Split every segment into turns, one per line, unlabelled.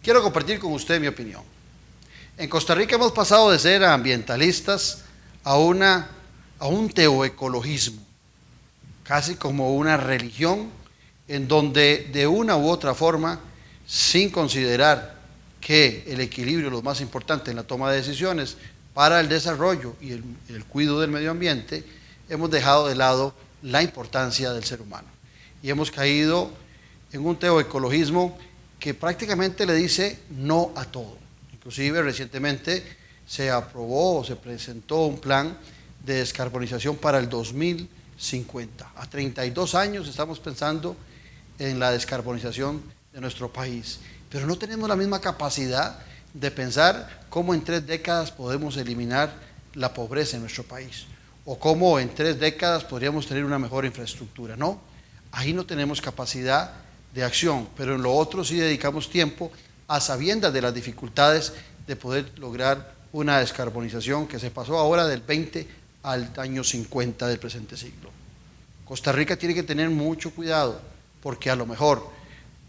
quiero compartir con usted mi opinión. En Costa Rica hemos pasado de ser ambientalistas a un teoecologismo, casi como una religión, en donde de una u otra forma, sin considerar que el equilibrio es lo más importante en la toma de decisiones para el desarrollo y el cuidado del medio ambiente, hemos dejado de lado la importancia del ser humano. Y hemos caído en un teoecologismo que prácticamente le dice no a todo. Inclusive recientemente se aprobó o se presentó un plan de descarbonización para el 2050. A 32 años estamos pensando en la descarbonización de nuestro país, pero no tenemos la misma capacidad de pensar cómo en 3 décadas podemos eliminar la pobreza en nuestro país, o cómo en 3 décadas podríamos tener una mejor infraestructura. No, ahí no tenemos capacidad de acción, pero en lo otro sí dedicamos tiempo a sabiendas de las dificultades de poder lograr una descarbonización que se pasó ahora del 20 al año 50 del presente siglo. Costa Rica tiene que tener mucho cuidado, porque a lo mejor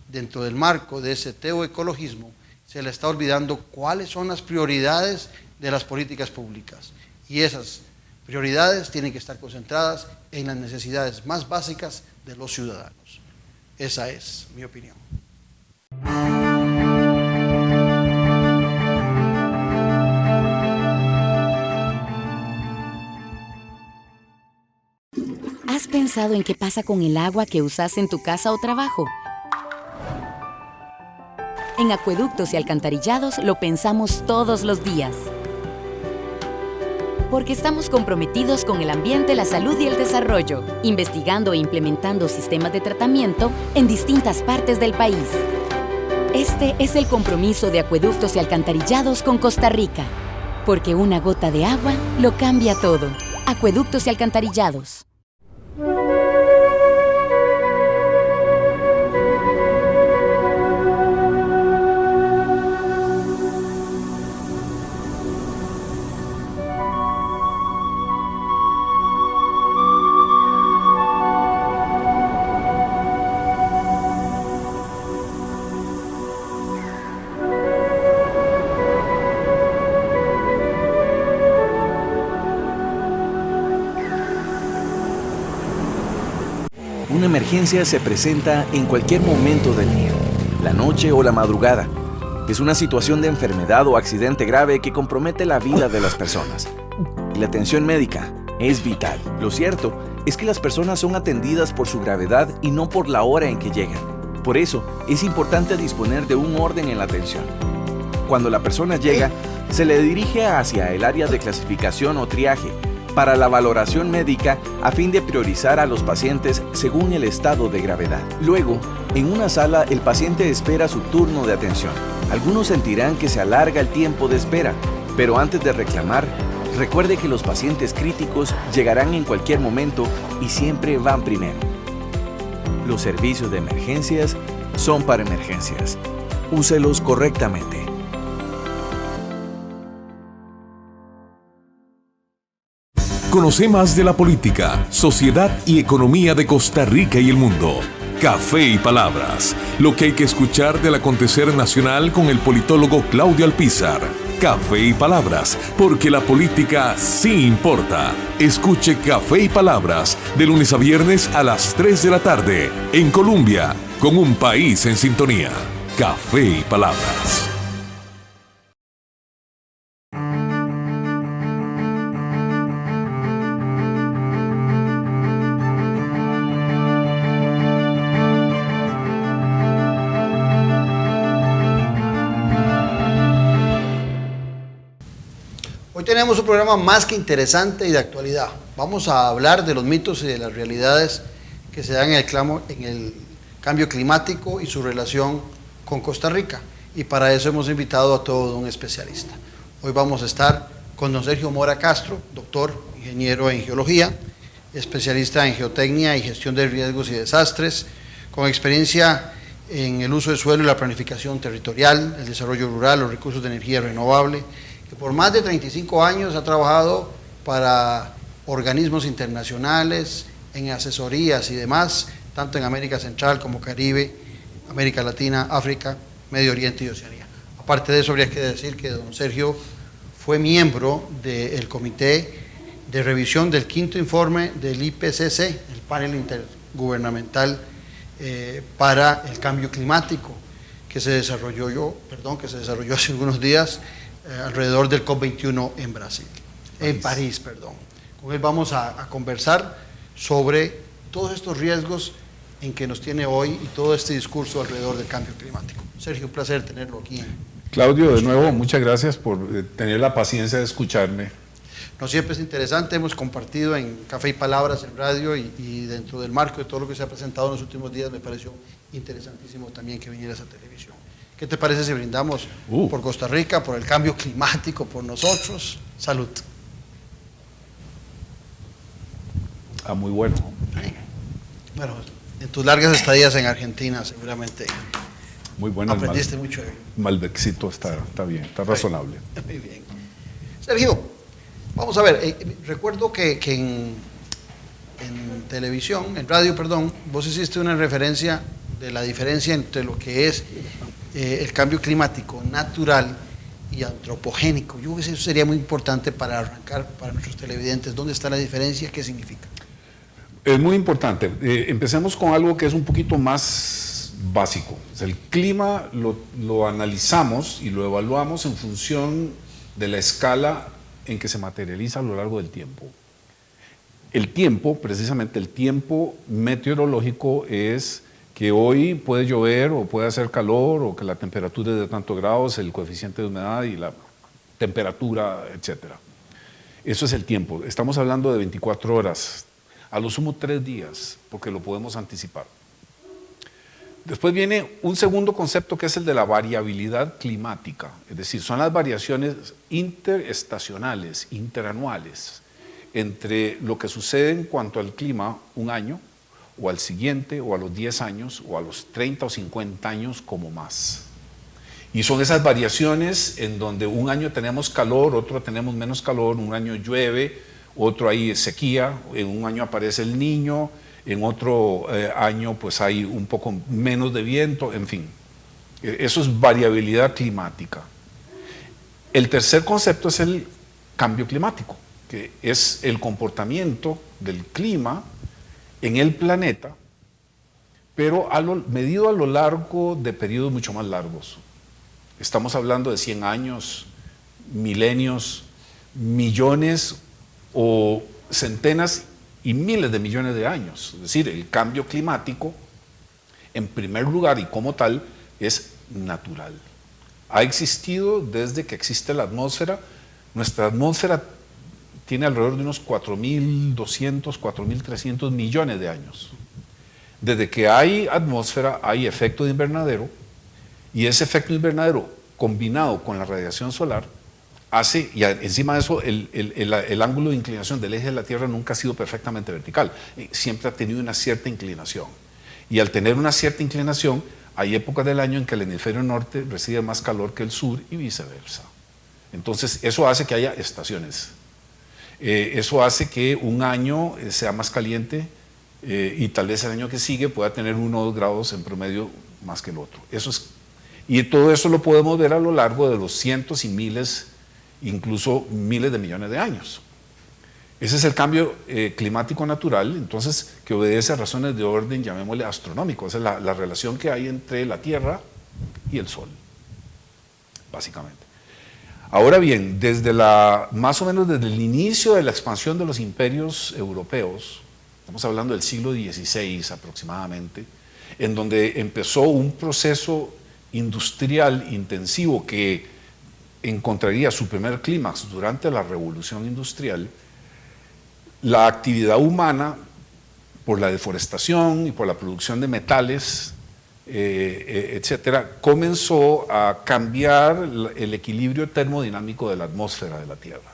dentro del marco de ese teoecologismo se le está olvidando cuáles son las prioridades de las políticas públicas, y esas prioridades tienen que estar concentradas en las necesidades más básicas de los ciudadanos. Esa es mi opinión.
¿Has pensado en qué pasa con el agua que usas en tu casa o trabajo? En Acueductos y Alcantarillados lo pensamos todos los días. Porque estamos comprometidos con el ambiente, la salud y el desarrollo, investigando e implementando sistemas de tratamiento en distintas partes del país. Este es el compromiso de Acueductos y Alcantarillados con Costa Rica. Porque una gota de agua lo cambia todo. Acueductos y Alcantarillados.
Una emergencia se presenta en cualquier momento del día, la noche o la madrugada. Es una situación de enfermedad o accidente grave que compromete la vida de las personas. Y la atención médica es vital. Lo cierto es que las personas son atendidas por su gravedad y no por la hora en que llegan. Por eso, es importante disponer de un orden en la atención. Cuando la persona llega, se le dirige hacia el área de clasificación o triaje, para la valoración médica a fin de priorizar a los pacientes según el estado de gravedad. Luego, en una sala el paciente espera su turno de atención. Algunos sentirán que se alarga el tiempo de espera, pero antes de reclamar, recuerde que los pacientes críticos llegarán en cualquier momento y siempre van primero. Los servicios de emergencias son para emergencias. Úselos correctamente.
Conoce más de la política, sociedad y economía de Costa Rica y el mundo. Café y Palabras, lo que hay que escuchar del acontecer nacional con el politólogo Claudio Alpizar. Café y Palabras, porque la política sí importa. Escuche Café y Palabras de lunes a viernes a las 3 de la tarde en Colombia, con un país en sintonía. Café y Palabras.
Hoy tenemos un programa más que interesante y de actualidad. Vamos a hablar de los mitos y de las realidades que se dan en el cambio climático y su relación con Costa Rica. Y para eso hemos invitado a todo un especialista. Hoy vamos a estar con don Sergio Mora Castro, doctor, ingeniero en geología, especialista en geotecnia y gestión de riesgos y desastres, con experiencia en el uso del suelo y la planificación territorial, el desarrollo rural, los recursos de energía renovable, que por más de 35 años ha trabajado para organismos internacionales, en asesorías y demás, tanto en América Central como Caribe, América Latina, África, Medio Oriente y Oceanía. Aparte de eso, habría que decir que don Sergio fue miembro del comité de revisión del 5º informe del IPCC, el panel intergubernamental para el cambio climático, que se desarrolló hace algunos días alrededor del COP21 en Brasil, en París. Con él vamos a conversar sobre todos estos riesgos en que nos tiene hoy y todo este discurso alrededor del cambio climático. Sergio, un placer tenerlo aquí.
Claudio, de nuevo, muchas gracias por tener la paciencia de escucharme.
No siempre es interesante, hemos compartido en Café y Palabras en radio y dentro del marco de todo lo que se ha presentado en los últimos días me pareció interesantísimo también que vinieras a televisión. ¿Qué te parece si brindamos por Costa Rica, por el cambio climático, por nosotros? Salud.
Muy bueno.
Bueno, en tus largas estadías en Argentina seguramente
muy bueno,
aprendiste mucho.
Malbecito está bien, está razonable.
Muy bien. Sergio, vamos a ver, recuerdo que en televisión, en radio, perdón, vos hiciste una referencia de la diferencia entre lo que es el cambio climático natural y antropogénico. Yo creo que eso sería muy importante para arrancar para nuestros televidentes. ¿Dónde está la diferencia? ¿Qué significa?
Es muy importante. Empecemos con algo que es un poquito más básico. El clima lo analizamos y lo evaluamos en función de la escala en que se materializa a lo largo del tiempo. El tiempo, precisamente el tiempo meteorológico, es que hoy puede llover o puede hacer calor o que la temperatura es de tantos grados, el coeficiente de humedad y la temperatura, etc. Eso es el tiempo. Estamos hablando de 24 horas, a lo sumo 3 días, porque lo podemos anticipar. Después viene un segundo concepto que es el de la variabilidad climática, es decir, son las variaciones interestacionales, interanuales, entre lo que sucede en cuanto al clima un año, o al siguiente, o a los 10 años, o a los 30 o 50 años como más. Y son esas variaciones en donde un año tenemos calor, otro tenemos menos calor, un año llueve, otro hay sequía, en un año aparece el Niño, en otro año pues hay un poco menos de viento, en fin. Eso es variabilidad climática. El tercer concepto es el cambio climático, que es el comportamiento del clima en el planeta, pero medido a lo largo de periodos mucho más largos. Estamos hablando de 100 años, milenios, millones o centenas y miles de millones de años. Es decir, el cambio climático, en primer lugar y como tal, es natural. Ha existido desde que existe la atmósfera. Nuestra atmósfera tiene alrededor de unos 4.200, 4.300 millones de años. Desde que hay atmósfera hay efecto de invernadero, y ese efecto de invernadero combinado con la radiación solar hace, y encima de eso el ángulo de inclinación del eje de la Tierra nunca ha sido perfectamente vertical, siempre ha tenido una cierta inclinación, y al tener una cierta inclinación hay épocas del año en que el hemisferio norte recibe más calor que el sur y viceversa. Entonces eso hace que haya estaciones, eso hace que un año sea más caliente y tal vez el año que sigue pueda tener 1 o 2 grados en promedio más que el otro. Y todo eso lo podemos ver a lo largo de los cientos y miles, incluso miles de millones de años. Ese es el cambio climático natural, entonces, que obedece a razones de orden, llamémosle astronómico. Esa es la relación que hay entre la Tierra y el Sol, básicamente. Ahora bien, más o menos desde el inicio de la expansión de los imperios europeos, estamos hablando del siglo XVI aproximadamente, en donde empezó un proceso industrial intensivo que encontraría su primer clímax durante la Revolución Industrial, la actividad humana, por la deforestación y por la producción de metales, etcétera, comenzó a cambiar el equilibrio termodinámico de la atmósfera de la Tierra.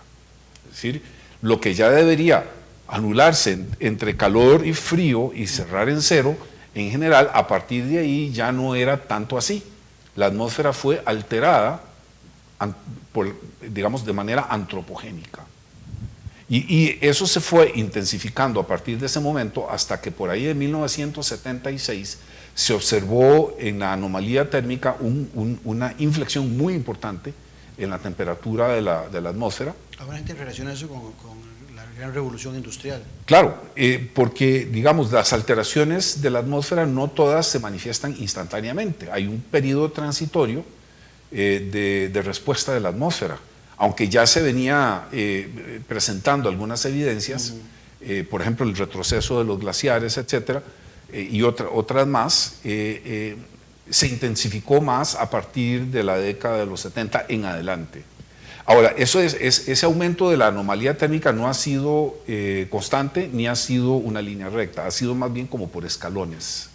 Es decir, lo que ya debería anularse entre calor y frío y cerrar en cero, en general, a partir de ahí ya no era tanto así. La atmósfera fue alterada, digamos, de manera antropogénica. Y eso se fue intensificando a partir de ese momento hasta que por ahí de 1976 se observó en la anomalía térmica una inflexión muy importante en la temperatura de la atmósfera.
¿Alguna gente relaciona eso con la gran revolución industrial?
Claro, porque digamos las alteraciones de la atmósfera no todas se manifiestan instantáneamente. Hay un periodo transitorio de respuesta de la atmósfera, aunque ya se venía presentando algunas evidencias, por ejemplo el retroceso de los glaciares, etcétera, y otras más, se intensificó más a partir de la década de los 70 en adelante. Ahora, ese aumento de la anomalía térmica no ha sido constante ni ha sido una línea recta, ha sido más bien como por escalones.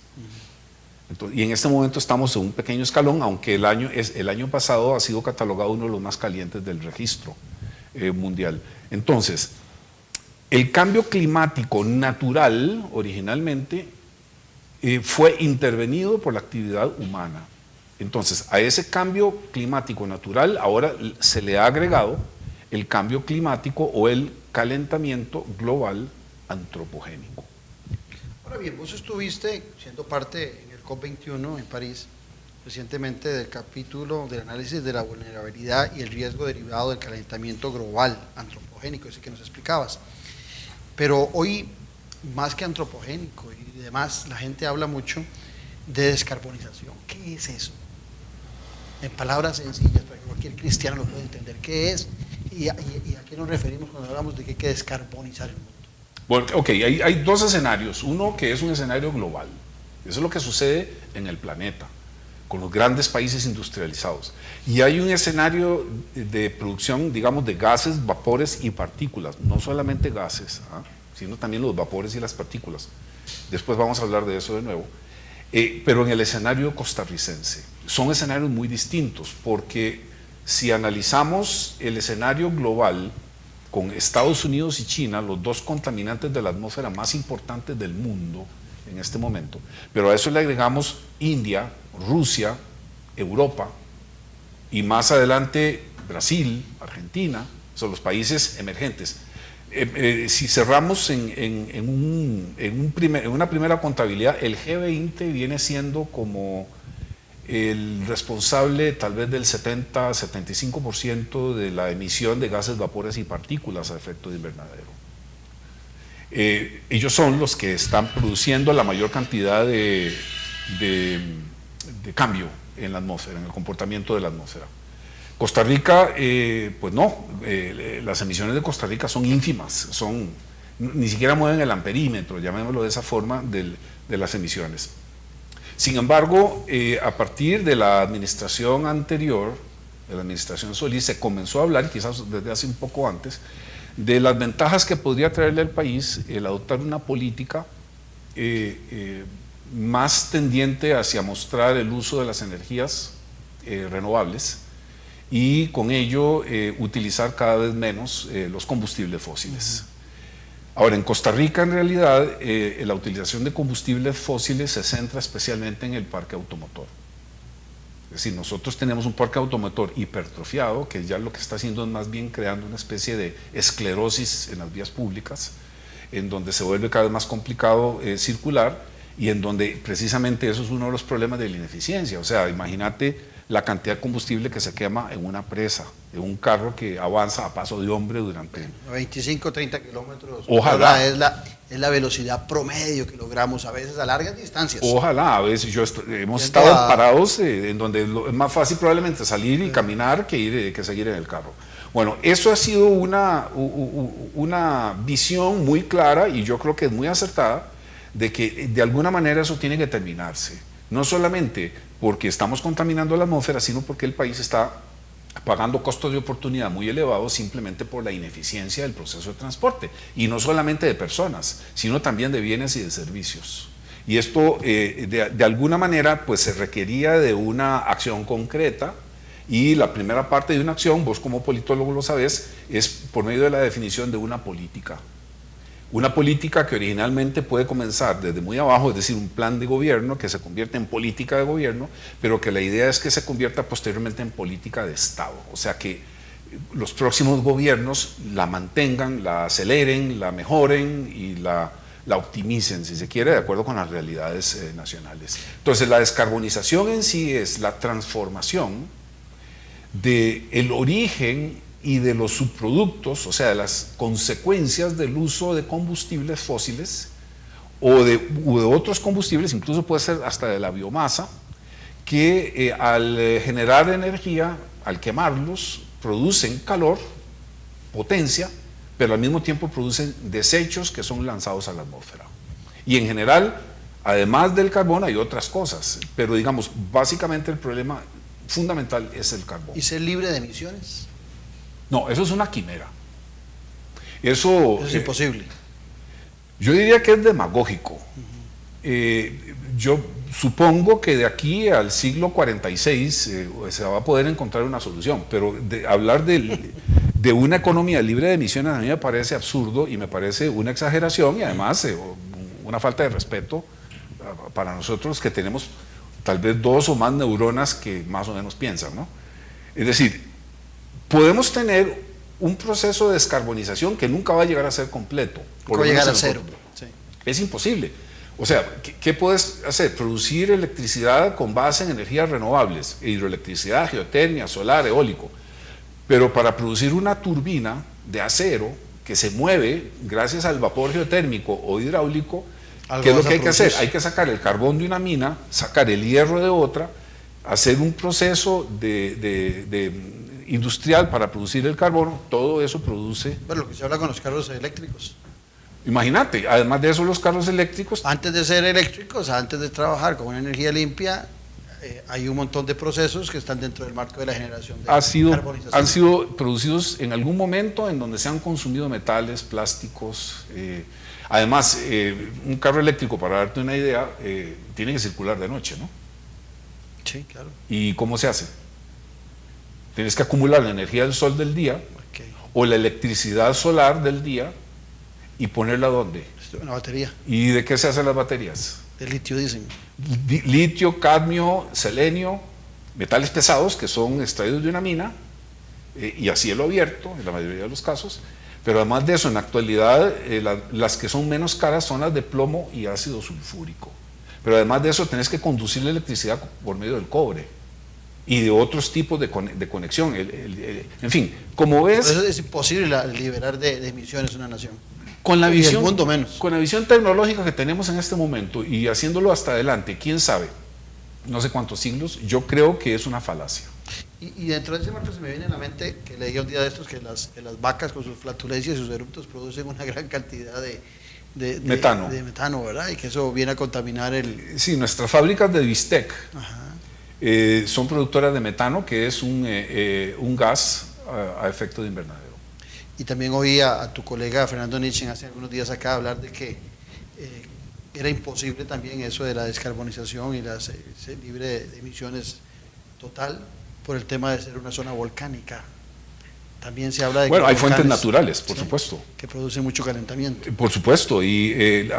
Entonces, y en este momento estamos en un pequeño escalón, aunque el año pasado ha sido catalogado uno de los más calientes del registro mundial. Entonces, el cambio climático natural originalmente fue intervenido por la actividad humana. Entonces, a ese cambio climático natural ahora se le ha agregado el cambio climático o el calentamiento global antropogénico.
Ahora bien, vos estuviste siendo parte en el COP21 en París recientemente del capítulo del análisis de la vulnerabilidad y el riesgo derivado del calentamiento global antropogénico, ese que nos explicabas. Pero hoy, más que antropogénico y demás, la gente habla mucho de descarbonización. ¿Qué es eso? En palabras sencillas, para que cualquier cristiano lo pueda entender. ¿Qué es y a qué nos referimos cuando hablamos de que hay que descarbonizar el mundo?
Bueno, ok, hay dos escenarios. Uno que es un escenario global. Eso es lo que sucede en el planeta, con los grandes países industrializados. Y hay un escenario de producción, digamos, de gases, vapores y partículas. No solamente gases, sino también los vapores y las partículas. Después vamos a hablar de eso de nuevo. Pero en el escenario costarricense. Son escenarios muy distintos, porque si analizamos el escenario global con Estados Unidos y China, los dos contaminantes de la atmósfera más importantes del mundo en este momento, pero a eso le agregamos India, Rusia, Europa y más adelante Brasil, Argentina, son los países emergentes. Si cerramos en una primera contabilidad, el G20 viene siendo como el responsable tal vez del 70-75% de la emisión de gases, vapores y partículas a efecto de invernadero. Ellos son los que están produciendo la mayor cantidad de cambio en la atmósfera, en el comportamiento de la atmósfera. Costa Rica, pues no, las emisiones de Costa Rica son ínfimas, ni siquiera mueven el amperímetro, llamémoslo de esa forma, de las emisiones. Sin embargo, a partir de la administración anterior, de la administración Solís, se comenzó a hablar, quizás desde hace un poco antes, de las ventajas que podría traerle al país el adoptar una política más tendiente hacia mostrar el uso de las energías renovables y con ello utilizar cada vez menos los combustibles fósiles. Ahora, en Costa Rica, en realidad, la utilización de combustibles fósiles se centra especialmente en el parque automotor. Es decir, nosotros tenemos un parque automotor hipertrofiado, que ya lo que está haciendo es más bien creando una especie de esclerosis en las vías públicas, en donde se vuelve cada vez más complicado circular y en donde precisamente eso es uno de los problemas de la ineficiencia. O sea, imagínate la cantidad de combustible que se quema en una presa, en un carro que avanza a paso de hombre durante
25, 30 kilómetros.
Ojalá.
Es la velocidad promedio que logramos a veces a largas distancias.
Ojalá, a veces hemos estado parados en donde es más fácil probablemente salir y caminar que seguir en el carro. Bueno, eso ha sido una visión muy clara y yo creo que es muy acertada de que de alguna manera eso tiene que terminarse. No solamente porque estamos contaminando la atmósfera, sino porque el país está pagando costos de oportunidad muy elevados simplemente por la ineficiencia del proceso de transporte. Y no solamente de personas, sino también de bienes y de servicios. Y esto, de alguna manera, pues se requería de una acción concreta. Y la primera parte de una acción, vos como politólogo lo sabés, es por medio de la definición de una política. Una política que originalmente puede comenzar desde muy abajo, es decir, un plan de gobierno que se convierte en política de gobierno, pero que la idea es que se convierta posteriormente en política de Estado. O sea que los próximos gobiernos la mantengan, la aceleren, la mejoren y la optimicen, si se quiere, de acuerdo con las realidades nacionales. Entonces, la descarbonización en sí es la transformación del origen y de los subproductos, o sea, de las consecuencias del uso de combustibles fósiles o de otros combustibles, incluso puede ser hasta de la biomasa, que al generar energía, al quemarlos, producen calor, potencia, pero al mismo tiempo producen desechos que son lanzados a la atmósfera. Y en general, además del carbón, hay otras cosas, pero digamos, básicamente el problema fundamental es el carbón.
¿Y ser libre de emisiones?
No, eso es una quimera. Eso
es imposible.
Yo diría que es demagógico. Yo supongo que de aquí al siglo 46 se va a poder encontrar una solución, pero hablar de una economía libre de emisiones a mí me parece absurdo y me parece una exageración y además una falta de respeto para nosotros que tenemos tal vez 2 o más neuronas que más o menos piensan, ¿no? Es decir, podemos tener un proceso de descarbonización que nunca va a llegar a ser completo.
Nunca va a llegar a cero. Sí.
Es imposible. O sea, ¿qué puedes hacer? Producir electricidad con base en energías renovables, hidroelectricidad, geotermia, solar, eólico. Pero para producir una turbina de acero que se mueve gracias al vapor geotérmico o hidráulico, ¿qué es lo que hay que hacer? Hay que sacar el carbón de una mina, sacar el hierro de otra, hacer un proceso industrial para producir el carbono, todo eso produce...
Bueno, lo que se habla con los carros eléctricos.
Imagínate, además de eso los carros eléctricos...
Antes de ser eléctricos, antes de trabajar con una energía limpia, hay un montón de procesos que están dentro del marco de la generación de carbonización.
Han sido producidos en algún momento en donde se han consumido metales, plásticos... Además, un carro eléctrico, para darte una idea, tiene que circular de noche, ¿no?
Sí, claro.
¿Y cómo se hace? Tienes que acumular la energía del sol del día o la electricidad solar del día y ponerla ¿dónde?
Una batería.
¿Y de qué se hacen las baterías?
De litio, dicen.
Litio, cadmio, selenio, metales pesados que son extraídos de una mina y a cielo abierto en la mayoría de los casos. Pero además de eso, en la actualidad, las que son menos caras son las de plomo y ácido sulfúrico. Pero además de eso, tenés que conducir la electricidad por medio del cobre y de otros tipos de conexión. En fin, como ves...
Por eso es imposible liberar de emisiones una nación.
Con la visión,
y el mundo menos.
Con la visión tecnológica que tenemos en este momento y haciéndolo hasta adelante, quién sabe, no sé cuántos siglos, yo creo que es una falacia.
Y dentro de ese marco se me viene a la mente que leí un día de estos que las vacas con sus flatulencias y sus eructos producen una gran cantidad de metano, ¿verdad? Y que eso viene a contaminar el...
Sí, nuestras fábricas de bistec son productoras de metano, que es un gas a efecto de invernadero.
Y también oí a tu colega Fernando Nietzsche hace algunos días acá hablar de que era imposible también eso de la descarbonización y la libre de emisiones total por el tema de ser una zona volcánica. También se habla de
hay fuentes naturales, por supuesto.
Que producen mucho calentamiento.
Por supuesto, y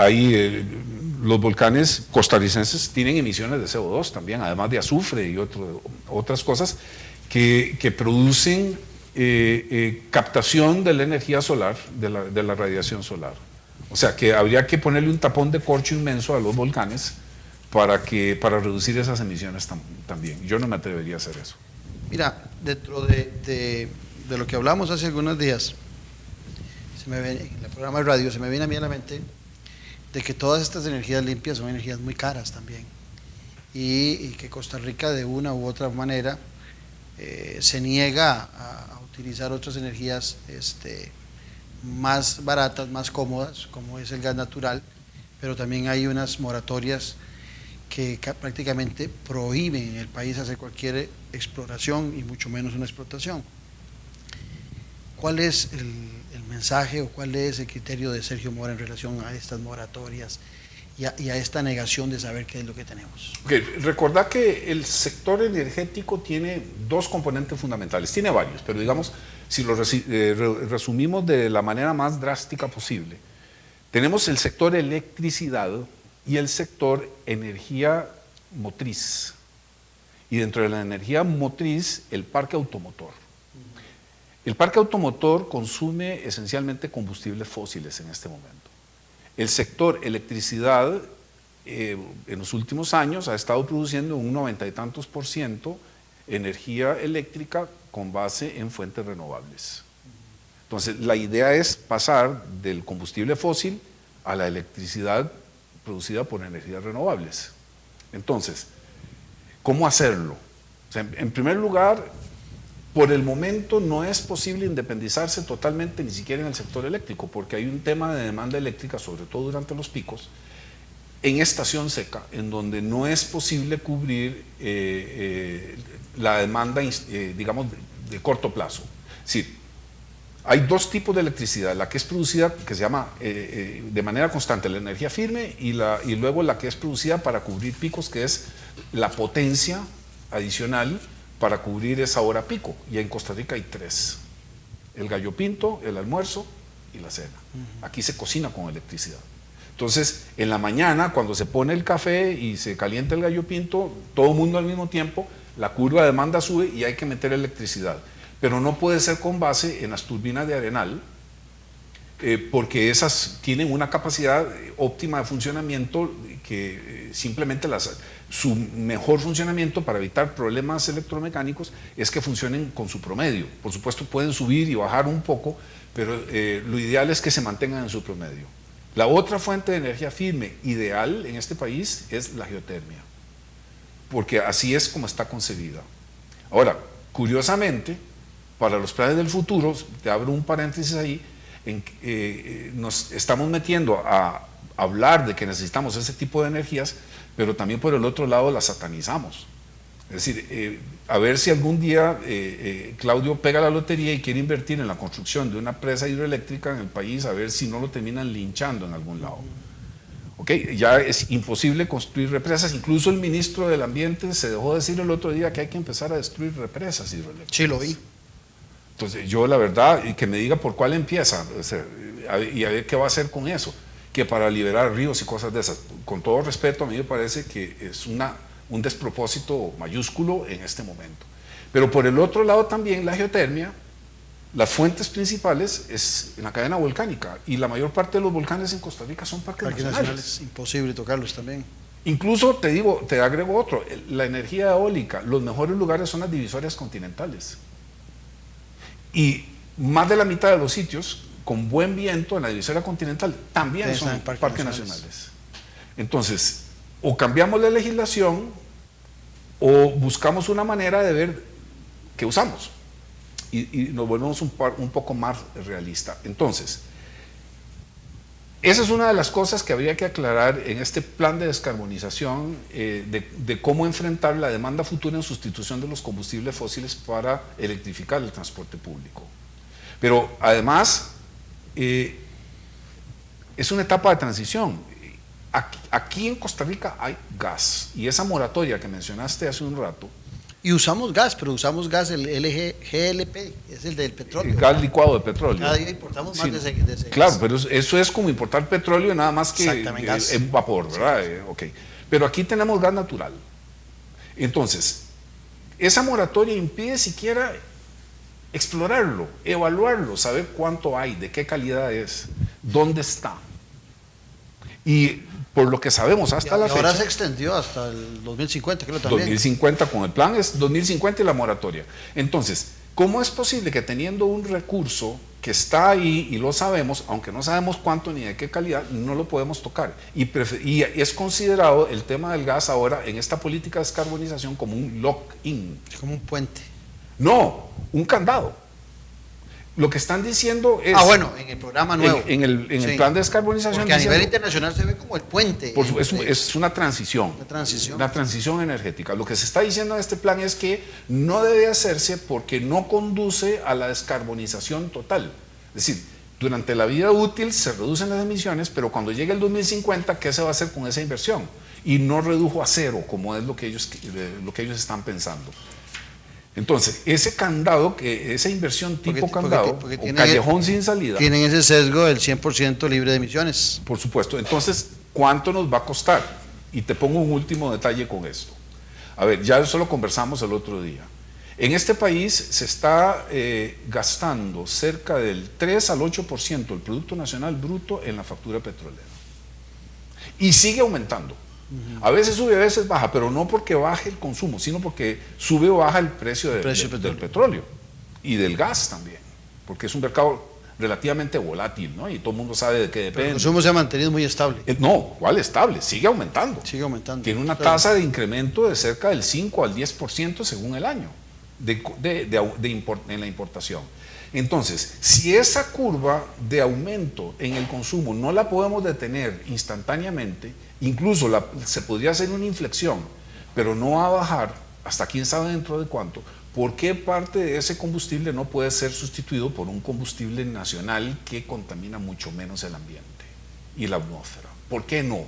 los volcanes costarricenses tienen emisiones de CO2 también, además de azufre y otras cosas que producen captación de la energía solar, de la radiación solar. O sea que habría que ponerle un tapón de corcho inmenso a los volcanes para reducir esas emisiones también. Yo no me atrevería a hacer eso.
Mira, dentro de lo que hablamos hace algunos días, en el programa de radio, se me viene a mí a la mente de que todas estas energías limpias son energías muy caras también y que Costa Rica de una u otra manera se niega a utilizar otras energías más baratas, más cómodas, como es el gas natural, pero también hay unas moratorias que prácticamente prohíben en el país hacer cualquier exploración y mucho menos una explotación. ¿Cuál es el mensaje o cuál es el criterio de Sergio Mora en relación a estas moratorias y a esta negación de saber qué es lo que tenemos?
Recordad que el sector energético tiene 2 componentes fundamentales, tiene varios, pero digamos, si lo resumimos de la manera más drástica posible, tenemos el sector electricidad y el sector energía motriz. Y dentro de la energía motriz, el parque automotor. El parque automotor consume esencialmente combustibles fósiles en este momento. El sector electricidad en los últimos años ha estado produciendo un 90 y tantos % energía eléctrica con base en fuentes renovables. Entonces, la idea es pasar del combustible fósil a la electricidad producida por energías renovables. Entonces, ¿cómo hacerlo? O sea, en primer lugar, por el momento no es posible independizarse totalmente ni siquiera en el sector eléctrico, porque hay un tema de demanda eléctrica, sobre todo durante los picos, en estación seca, en donde no es posible cubrir la demanda, digamos, de corto plazo. Es decir, hay dos tipos de electricidad, la que es producida, que se llama de manera constante, la energía firme, y luego la que es producida para cubrir picos, que es la potencia adicional para cubrir esa hora pico. Y en Costa Rica hay tres: el gallo pinto, el almuerzo y la cena. Aquí se cocina con electricidad. Entonces, en la mañana, cuando se pone el café y se calienta el gallo pinto, todo el mundo al mismo tiempo, la curva de demanda sube y hay que meter electricidad. Pero no puede ser con base en las turbinas de Arenal, porque esas tienen una capacidad óptima de funcionamiento que simplemente su mejor funcionamiento para evitar problemas electromecánicos es que funcionen con su promedio. Por supuesto pueden subir y bajar un poco, pero lo ideal es que se mantengan en su promedio. La otra fuente de energía firme ideal en este país es la geotermia, porque así es como está concebida. Ahora, curiosamente, para los planes del futuro, te abro un paréntesis ahí, nos estamos metiendo a hablar de que necesitamos ese tipo de energías, pero también por el otro lado las satanizamos. Es decir, a ver si algún día Claudio pega la lotería y quiere invertir en la construcción de una presa hidroeléctrica en el país, a ver si no lo terminan linchando en algún lado. ¿Okay? Ya es imposible construir represas, incluso el ministro del Ambiente se dejó decir el otro día que hay que empezar a destruir represas hidroeléctricas.
Sí, lo vi.
Entonces, yo la verdad, y que me diga por cuál empieza, o sea, y a ver qué va a hacer con eso, que para liberar ríos y cosas de esas. Con todo respeto, a mí me parece que es un despropósito mayúsculo en este momento. Pero por el otro lado también la geotermia, las fuentes principales es en la cadena volcánica, y la mayor parte de los volcanes en Costa Rica son parques nacionales.
Imposible tocarlos también.
Incluso te agrego otro, la energía eólica, los mejores lugares son las divisorias continentales. Y más de la mitad de los sitios con buen viento en la divisoria continental también son parques nacionales. Entonces, o cambiamos la legislación o buscamos una manera de ver qué usamos y nos volvemos un poco más realista. Entonces, esa es una de las cosas que habría que aclarar en este plan de descarbonización, de cómo enfrentar la demanda futura en sustitución de los combustibles fósiles para electrificar el transporte público. Pero además, es una etapa de transición. Aquí en Costa Rica hay gas, y esa moratoria que mencionaste hace un rato.
Y usamos gas, pero usamos gas, el GLP, es el del petróleo.
El gas licuado de petróleo.
Cada día importamos más de ese gas.
Claro, pero eso es como importar petróleo, nada más que en vapor, ¿verdad? Sí. Okay. Pero aquí tenemos gas natural. Entonces, esa moratoria impide siquiera explorarlo, evaluarlo, saber cuánto hay, de qué calidad es, dónde está. Y por lo que sabemos hasta la fecha...
Ahora se extendió hasta el 2050, creo también.
2050 con el plan es 2050 y la moratoria. Entonces, ¿cómo es posible que teniendo un recurso que está ahí y lo sabemos, aunque no sabemos cuánto ni de qué calidad, no lo podemos tocar? Y es considerado el tema del gas ahora en esta política de descarbonización como un lock-in.
Como un puente.
No, un candado. Lo que están diciendo es...
bueno, en el programa nuevo.
En el plan de descarbonización.
Porque a nivel internacional se ve como el puente.
Es una transición. Una transición energética. Lo que se está diciendo en este plan es que no debe hacerse porque no conduce a la descarbonización total. Es decir, durante la vida útil se reducen las emisiones, pero cuando llegue el 2050, ¿qué se va a hacer con esa inversión? Y no redujo a cero, como es lo que ellos están pensando. Entonces, ese candado, esa inversión tipo candado, o callejón sin salida...
Tienen ese sesgo del 100% libre de emisiones.
Por supuesto. Entonces, ¿cuánto nos va a costar? Y te pongo un último detalle con esto. A ver, ya eso lo conversamos el otro día. En este país se está gastando cerca del 3 al 8% del Producto Nacional Bruto en la factura petrolera. Y sigue aumentando. A veces sube, a veces baja, pero no porque baje el consumo, sino porque sube o baja el precio, del petróleo y del gas también, porque es un mercado relativamente volátil, ¿no? Y todo el mundo sabe de qué depende.
Pero el consumo se ha mantenido muy estable.
No, ¿cuál estable? Sigue aumentando.
Sigue aumentando.
Tiene una tasa de incremento de cerca del 5 al 10% según el año en la importación. Entonces, si esa curva de aumento en el consumo no la podemos detener instantáneamente, incluso se podría hacer una inflexión, pero no va a bajar hasta quién sabe dentro de cuánto, ¿por qué parte de ese combustible no puede ser sustituido por un combustible nacional que contamina mucho menos el ambiente y la atmósfera? ¿Por qué no?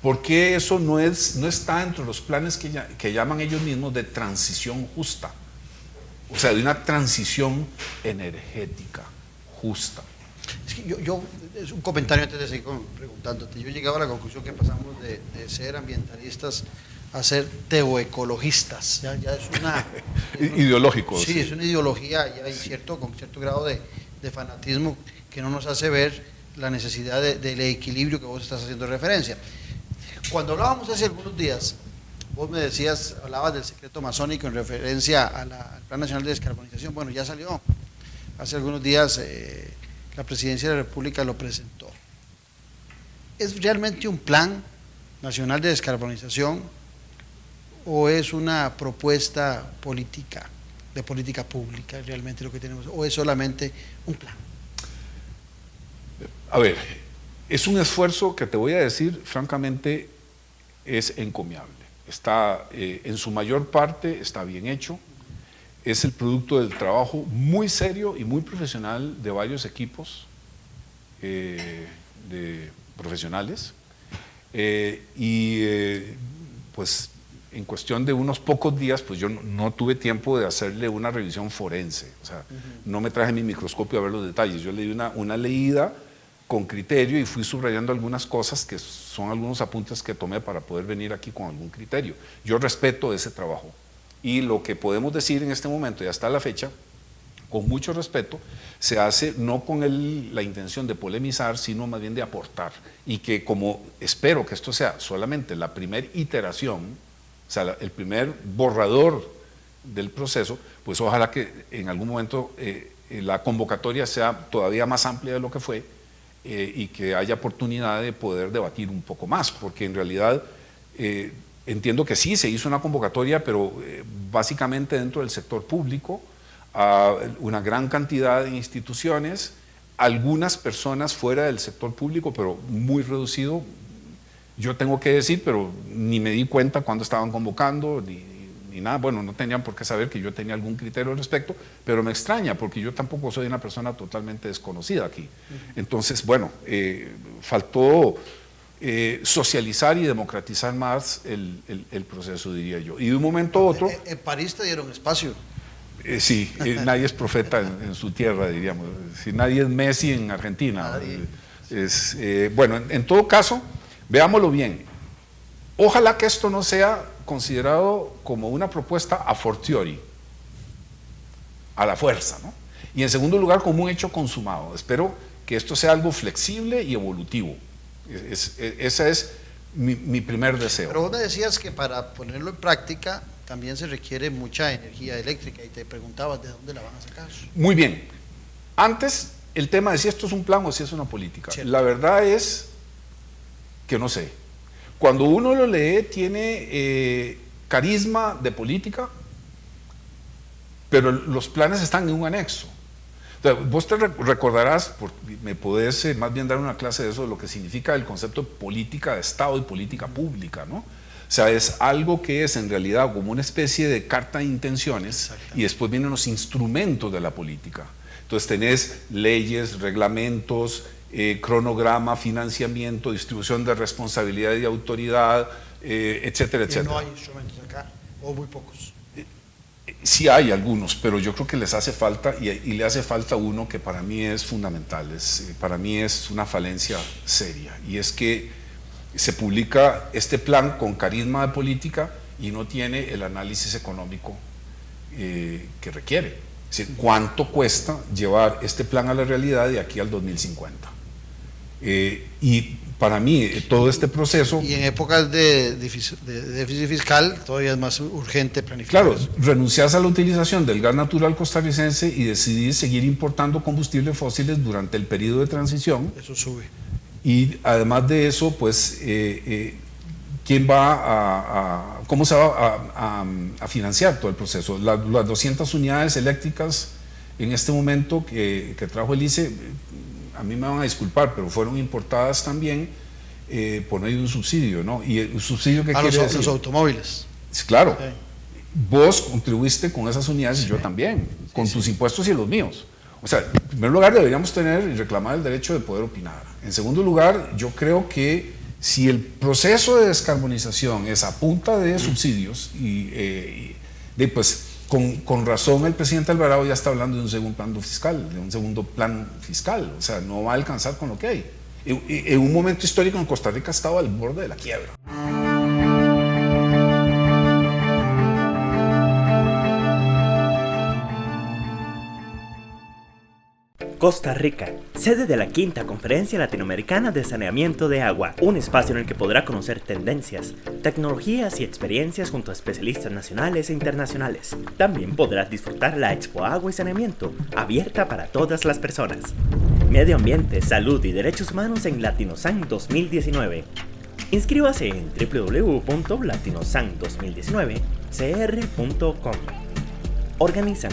¿Por qué eso no está entre los planes que llaman ellos mismos de transición justa? O sea, de una transición energética justa.
Es que es un comentario antes de seguir preguntándote. Yo llegaba a la conclusión que pasamos de ser ambientalistas a ser teoecologistas. Ya es una...
Ideológicos.
Sí, es una ideología ya con cierto grado de fanatismo que no nos hace ver la necesidad del equilibrio que vos estás haciendo referencia. Cuando hablábamos hace algunos días, vos me decías, hablabas del secreto masónico en referencia al Plan Nacional de Descarbonización. Bueno, ya salió. Hace algunos días la Presidencia de la República lo presentó. ¿Es realmente un plan nacional de descarbonización o es una propuesta política, de política pública realmente lo que tenemos, o es solamente un plan?
A ver, es un esfuerzo que te voy a decir, francamente, es encomiable. Está, en su mayor parte, está bien hecho. Es el producto del trabajo muy serio y muy profesional de varios equipos de profesionales. Pues en cuestión de unos pocos días, pues yo no tuve tiempo de hacerle una revisión forense. O sea, no me traje mi microscopio a ver los detalles. Yo le di una leída con criterio y fui subrayando algunas cosas que son algunos apuntes que tomé para poder venir aquí con algún criterio. Yo respeto ese trabajo y lo que podemos decir en este momento y hasta la fecha, con mucho respeto, se hace no con la intención de polemizar, sino más bien de aportar, y que como espero que esto sea solamente la primera iteración, o sea, el primer borrador del proceso, pues ojalá que en algún momento la convocatoria sea todavía más amplia de lo que fue, y que haya oportunidad de poder debatir un poco más, porque en realidad entiendo que sí, se hizo una convocatoria, pero básicamente dentro del sector público, a una gran cantidad de instituciones, algunas personas fuera del sector público, pero muy reducido. Yo tengo que decir, pero ni me di cuenta cuando estaban convocando, ni nada. Bueno, no tenían por qué saber que yo tenía algún criterio al respecto, pero me extraña porque yo tampoco soy una persona totalmente desconocida aquí. Entonces, bueno, faltó socializar y democratizar más el proceso, diría yo. Y de un momento a otro...
En París te dieron espacio.
Sí, nadie es profeta en su tierra, diríamos. Si nadie es Messi en Argentina. Bueno, en todo caso, veámoslo bien. Ojalá que esto no sea considerado como una propuesta a fortiori, a la fuerza, ¿no? Y en segundo lugar, como un hecho consumado. Espero que esto sea algo flexible y evolutivo. Ese es mi primer deseo.
Pero vos me decías que para ponerlo en práctica también se requiere mucha energía eléctrica y te preguntabas de dónde la van a sacar.
Muy bien. Antes, el tema de si esto es un plan o si es una política.
Cierto.
La verdad es que no sé. Cuando uno lo lee, tiene carisma de política, pero los planes están en un anexo. Entonces, vos te recordarás, me podés más bien dar una clase de eso, de lo que significa el concepto de política de Estado y política pública, ¿no? O sea, es algo que es en realidad como una especie de carta de intenciones y después vienen los instrumentos de la política. Entonces tenés leyes, reglamentos, cronograma, financiamiento, distribución de responsabilidad y autoridad, etcétera, etcétera.
No hay instrumentos acá, o muy pocos.
Sí hay algunos, pero yo creo que les hace falta y le hace falta uno que para mí es fundamental, para mí es una falencia seria, y es que se publica este plan con carisma de política y no tiene el análisis económico que requiere. Es decir, ¿cuánto cuesta llevar este plan a la realidad de aquí al 2050? Y para mí, todo este proceso...
Y en épocas de déficit fiscal, todavía es más urgente planificar.
Claro,
eso.
renunciarse a la utilización del gas natural costarricense y decidir seguir importando combustibles fósiles durante el periodo de transición.
Eso sube.
Y además de eso, pues, ¿quién cómo se va a financiar todo el proceso? Las 200 unidades eléctricas en este momento que trajo el ICE, a mí me van a disculpar, pero fueron importadas también por medio de un subsidio, ¿no? ¿Y el subsidio qué quiere decir?
Los automóviles.
Claro,
Sí.
vos contribuiste con esas unidades y yo también, con tus impuestos y los míos. O sea, en primer lugar deberíamos tener y reclamar el derecho de poder opinar. En segundo lugar, yo creo que si el proceso de descarbonización es a punta de subsidios pues con razón el presidente Alvarado ya está hablando de un segundo plan fiscal, o sea, no va a alcanzar con lo que hay. En un momento histórico en Costa Rica estaba al borde de la quiebra.
Costa Rica, sede de la quinta Conferencia Latinoamericana de Saneamiento de Agua, un espacio en el que podrá conocer tendencias, tecnologías y experiencias junto a especialistas nacionales e internacionales. También podrás disfrutar la Expo Agua y Saneamiento, abierta para todas las personas. Medio Ambiente, Salud y Derechos Humanos en Latinosan 2019. Inscríbase en www.latinosan2019cr.com. Organizan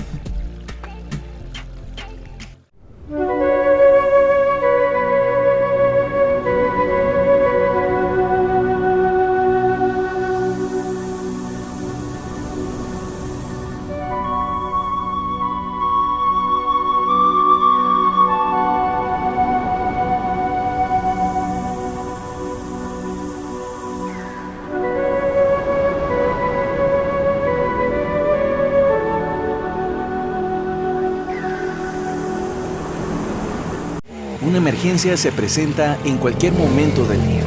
Una emergencia se presenta en cualquier momento del día,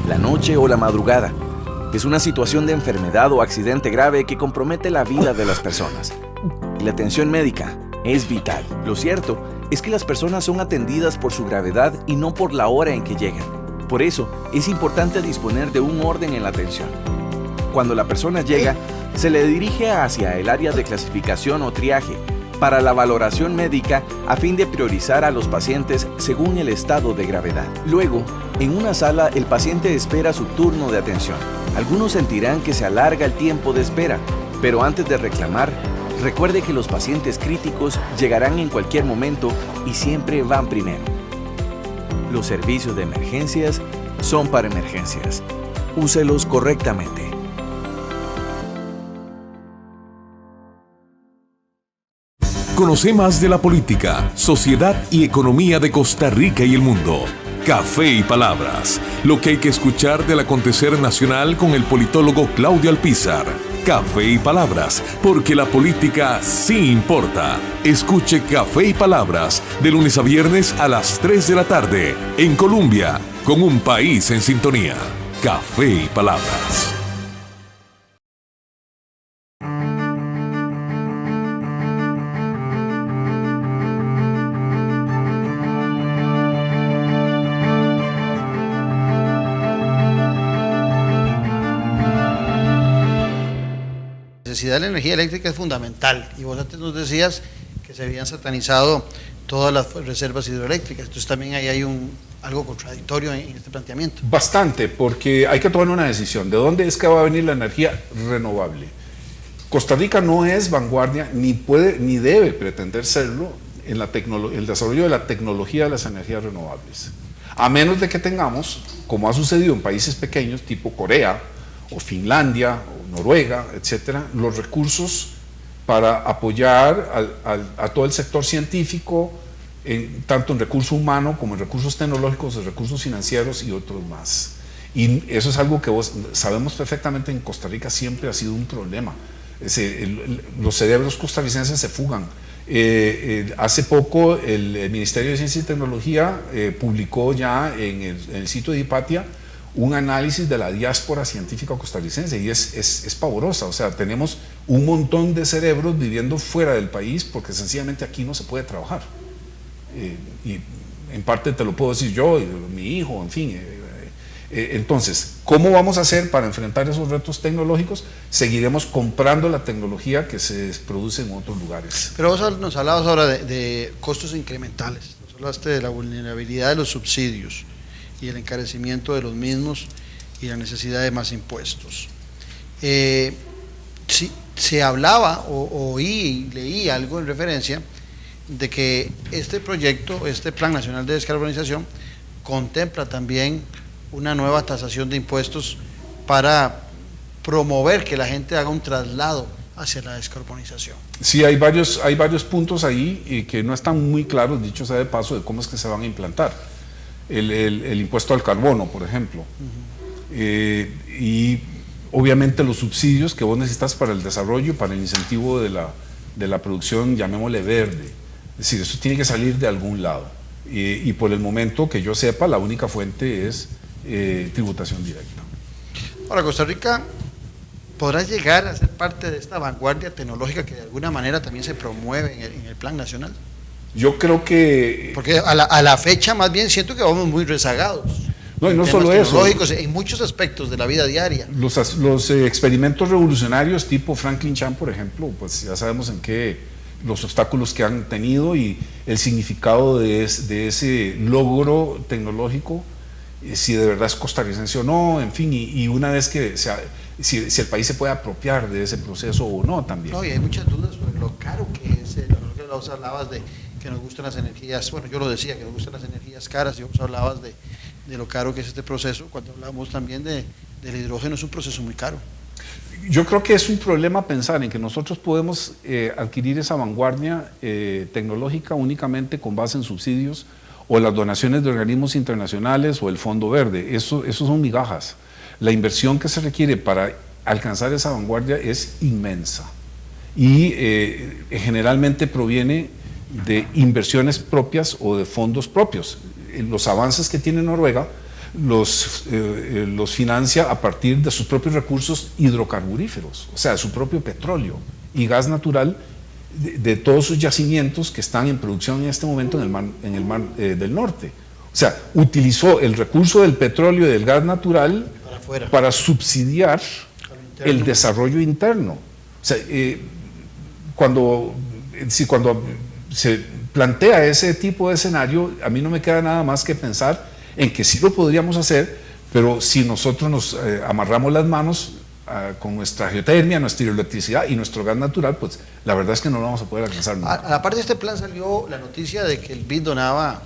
la noche o la madrugada. Es una situación de enfermedad o accidente grave que compromete la vida de las personas. Y la atención médica es vital. Lo cierto es que las personas son atendidas por su gravedad y no por la hora en que llegan. Por eso, es importante disponer de un orden en la atención. Cuando la persona llega, se le dirige hacia el área de clasificación o triaje para la valoración médica a fin de priorizar a los pacientes según el estado de gravedad. Luego, en una sala el paciente espera su turno de atención. Algunos sentirán que se alarga el tiempo de espera, pero antes de reclamar, recuerde que los pacientes críticos llegarán en cualquier momento y siempre van primero. Los servicios de emergencias son para emergencias. Úselos correctamente.
Conoce más de la política, sociedad y economía de Costa Rica y el mundo. Café y Palabras, lo que hay que escuchar del acontecer nacional con el politólogo Claudio Alpizar. Café y Palabras, porque la política sí importa. Escuche Café y Palabras de lunes a viernes a las 3 de la tarde en Colombia, con un país en sintonía. Café y Palabras.
La necesidad de la energía eléctrica es fundamental y vos antes nos decías que se habían satanizado todas las reservas hidroeléctricas, entonces también ahí hay algo contradictorio en este planteamiento.
Bastante, porque hay que tomar una decisión. ¿De dónde es que va a venir la energía renovable? Costa Rica no es vanguardia, ni puede ni debe pretender serlo en el desarrollo de la tecnología de las energías renovables. A menos de que tengamos, como ha sucedido en países pequeños tipo Corea o Finlandia o Noruega, etcétera, los recursos para apoyar a todo el sector científico, tanto en recurso humano como en recursos tecnológicos, en recursos financieros y otros más. Y eso es algo que sabemos perfectamente en Costa Rica siempre ha sido un problema. Los cerebros costarricenses se fugan. Hace poco el Ministerio de Ciencia y Tecnología publicó ya en el sitio de Hipatia un análisis de la diáspora científica costarricense y es pavorosa. O sea, tenemos un montón de cerebros viviendo fuera del país porque sencillamente aquí no se puede trabajar. Y en parte te lo puedo decir yo, y mi hijo, en fin. Entonces, ¿cómo vamos a hacer para enfrentar esos retos tecnológicos? Seguiremos comprando la tecnología que se produce en otros lugares.
Pero vos nos hablabas ahora de costos incrementales, nos hablaste de la vulnerabilidad de los subsidios y el encarecimiento de los mismos y la necesidad de más impuestos. Se hablaba, o oí y leí algo en referencia de que este proyecto, este Plan Nacional de Descarbonización, contempla también una nueva tasación de impuestos para promover que la gente haga un traslado hacia la descarbonización.
Sí, hay varios puntos ahí que no están muy claros, dicho sea de paso, de cómo es que se van a implantar. El impuesto al carbono, por ejemplo. Y obviamente los subsidios que vos necesitas para el desarrollo, para el incentivo de la producción, llamémosle verde. Es decir, eso tiene que salir de algún lado. Y por el momento que yo sepa, la única fuente es tributación directa.
Ahora, Costa Rica podrá llegar a ser parte de esta vanguardia tecnológica que de alguna manera también se promueve en el Plan Nacional.
Yo creo que...
Porque a la fecha más bien siento que vamos muy rezagados.
No, y no solo eso.
En muchos aspectos de la vida diaria.
Los experimentos revolucionarios tipo Franklin Chan, por ejemplo, pues ya sabemos en qué, los obstáculos que han tenido y el significado de ese logro tecnológico, si de verdad es costarricense o no, en fin, y una vez que si el país se puede apropiar de ese proceso o no también.
No, y hay muchas dudas sobre lo caro que es, lo que vos hablabas de que nos gustan las energías, bueno, yo lo decía, que nos gustan las energías caras, y vos hablabas de lo caro que es este proceso, cuando hablamos también del hidrógeno, es un proceso muy caro.
Yo creo que es un problema pensar en que nosotros podemos adquirir esa vanguardia tecnológica únicamente con base en subsidios o las donaciones de organismos internacionales o el Fondo Verde. Eso son migajas. La inversión que se requiere para alcanzar esa vanguardia es inmensa y generalmente proviene de inversiones propias o de fondos propios. Los avances que tiene Noruega los financia a partir de sus propios recursos hidrocarburíferos, o sea, de su propio petróleo y gas natural de todos sus yacimientos que están en producción en este momento en el mar del Norte. O sea, utilizó el recurso del petróleo y del gas natural para subsidiar el desarrollo interno. O sea, cuando se plantea ese tipo de escenario, a mí no me queda nada más que pensar en que sí lo podríamos hacer, pero si nosotros nos amarramos las manos con nuestra geotermia, nuestra hidroelectricidad y nuestro gas natural, pues la verdad es que no lo vamos a poder alcanzar nunca.
A la par de este plan salió la noticia de que el BID donaba